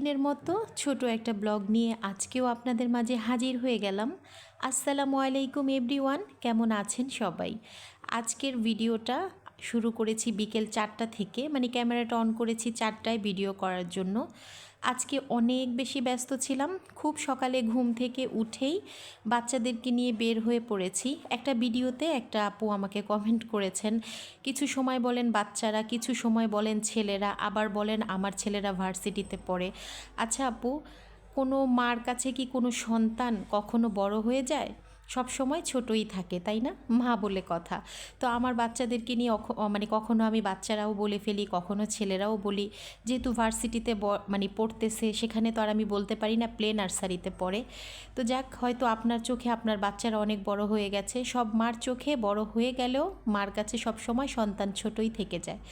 প্রতিদিনের মতো ছোট একটা ব্লগ নিয়ে আজকেও আপনাদের মাঝে হাজির হয়ে গেলাম। আসসালামু আলাইকুম এভরিওয়ান, কেমন আছেন সবাই? আজকের ভিডিওটা শুরু করেছি বিকেল 4টা থেকে, মানে ক্যামেরাটা অন করেছি 4টায় ভিডিও করার জন্য। আজকে অনেক বেশি ব্যস্ত ছিলাম, খুব সকালে ঘুম থেকে উঠেই বাচ্চাদেরকে নিয়ে বের হয়ে পড়েছি। একটা ভিডিওতে একটা আপু আমাকে কমেন্ট করেছেন, কিছু সময় বলেন বাচ্চারা, কিছু সময় বলেন ছেলেরা, আবার বলেন আমার ছেলেরা ভার্সিটিতে পড়ে। আচ্ছা আপু, কোনো মার কাছে কি কোনো সন্তান কখনো বড় হয়ে যায়? সব সময় ছোটই থাকে, তাই না? মা বলে কথা। তো আমার বাচ্চাদেরকে নিয়ে মানে কখনো আমি বাচ্চারাও বলে ফেলি, কখনো ছেলেরাও বলি। যেহেতু ভার্সিটিতে মানে পড়তেছে, সেখানে তো আর আমি বলতে পারি না প্লে নার্সারিতে পড়ে। তো যাক, হয়তো আপনার চোখে আপনার বাচ্চারা অনেক বড় হয়ে গেছে। সব মার চোখে বড় হয়ে গেলেও মার কাছে সব সময় সন্তান ছোটই থেকে যায়।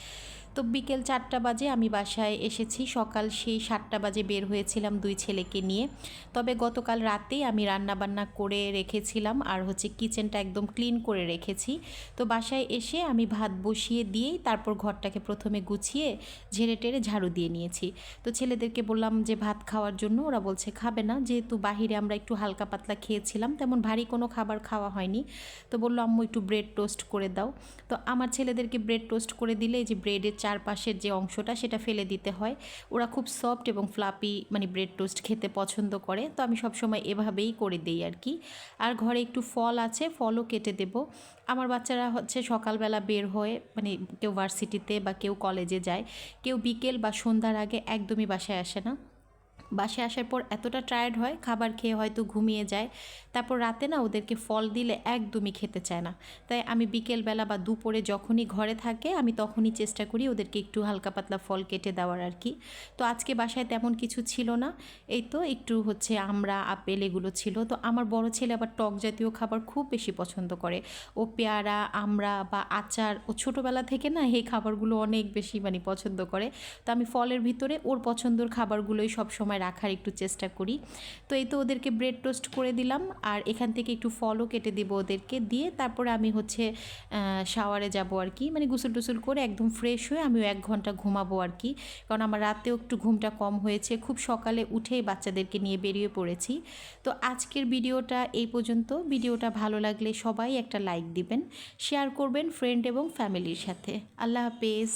তো বিকেল 4টা বাজে আমি বাসায় এসেছি। সকাল সেই 7টা বাজে বের হয়েছিলাম দুই ছেলেকে নিয়ে। তবে গতকাল রাতেই আমি রান্নাবান্না করে রেখেছিলাম, আর কিচেনটা একদম ক্লিন করে রেখেছি। তো বাসায় এসে আমি ভাত বসিয়ে দিয়েই তারপর ঘরটাকে প্রথমে গুছিয়ে ঝেড়ে টেড়ে ঝাড়ু দিয়ে নিয়েছি। তো ছেলেদেরকে বললাম যে ভাত খাওয়ার জন্য, ওরা বলছে খাবে না, যেহেতু বাহিরে আমরা একটু হালকা পাতলা খেয়েছিলাম, তেমন ভারী কোনো খাবার খাওয়া হয়নি। তো বললো আম্মু একটু ব্রেড টোস্ট করে দাও। তো আমার ছেলেদেরকে ব্রেড টোস্ট করে দিলে যে ব্রেডের চারপাশের যে অংশটা সেটা ফেলে দিতে হয়। ওরা খুব সফট এবং ফ্লাপি মানে ব্রেড টোস্ট খেতে পছন্দ করে, তো আমি সবসময় এভাবেই করে দিই আর কি। আর ঘরে একটু ফল আছে, ফলও কেটে দেব। আমার বাচ্চারা সকালবেলা বের হয়ে, মানে কেউ ভার্সিটিতে বা কেউ কলেজে যায়, কেউ বিকেল বা সন্ধ্যার আগে একদমই বাসায় আসে না। বাসায় আসার পর এতটা টায়ার্ড হয়, খাবার খেয়ে হয়তো ঘুমিয়ে যায়। তারপর রাতে না ওদেরকে ফল দিলে একদমই খেতে চায় না। তাই আমি বিকেলবেলা বা দুপুরে যখনই ঘরে থাকে আমি তখনই চেষ্টা করি ওদেরকে একটু হালকা পাতলা ফল কেটে দেওয়ার আর কি। তো আজকে বাসায় তেমন কিছু ছিল না, এই তো একটু আমড়া আপেল এগুলো ছিল। তো আমার বড় ছেলে আবার টক জাতীয় খাবার খুব বেশি পছন্দ করে। ও পেয়ারা, আমড়া বা আচার, ও ছোটোবেলা থেকে না এই খাবারগুলো অনেক বেশি মানে পছন্দ করে। তো আমি ফলের ভিতরে ওর পছন্দের খাবারগুলোই সবসময় রাখার একটু চেষ্টা করি। তো এই তো ওদেরকে ব্রেড টোস্ট করে দিলাম, আর এখান থেকে একটু ফলও কেটে দেবো ওদেরকে দিয়ে। তারপরে আমি শাওয়ারে যাব আর কি, মানে গোসল টোসল করে একদম ফ্রেশ হয়ে আমিও 1 ঘন্টা ঘুমাবো আর কি। কারণ আমার রাতেও একটু ঘুমটা কম হয়েছে, খুব সকালে উঠেই বাচ্চাদেরকে নিয়ে বেরিয়ে পড়েছি। তো আজকের ভিডিওটা এই পর্যন্ত। ভিডিওটা ভালো লাগলে সবাই একটা লাইক দিবেন, শেয়ার করবেন ফ্রেন্ড এবং ফ্যামিলির সাথে। আল্লাহ হাফেজ।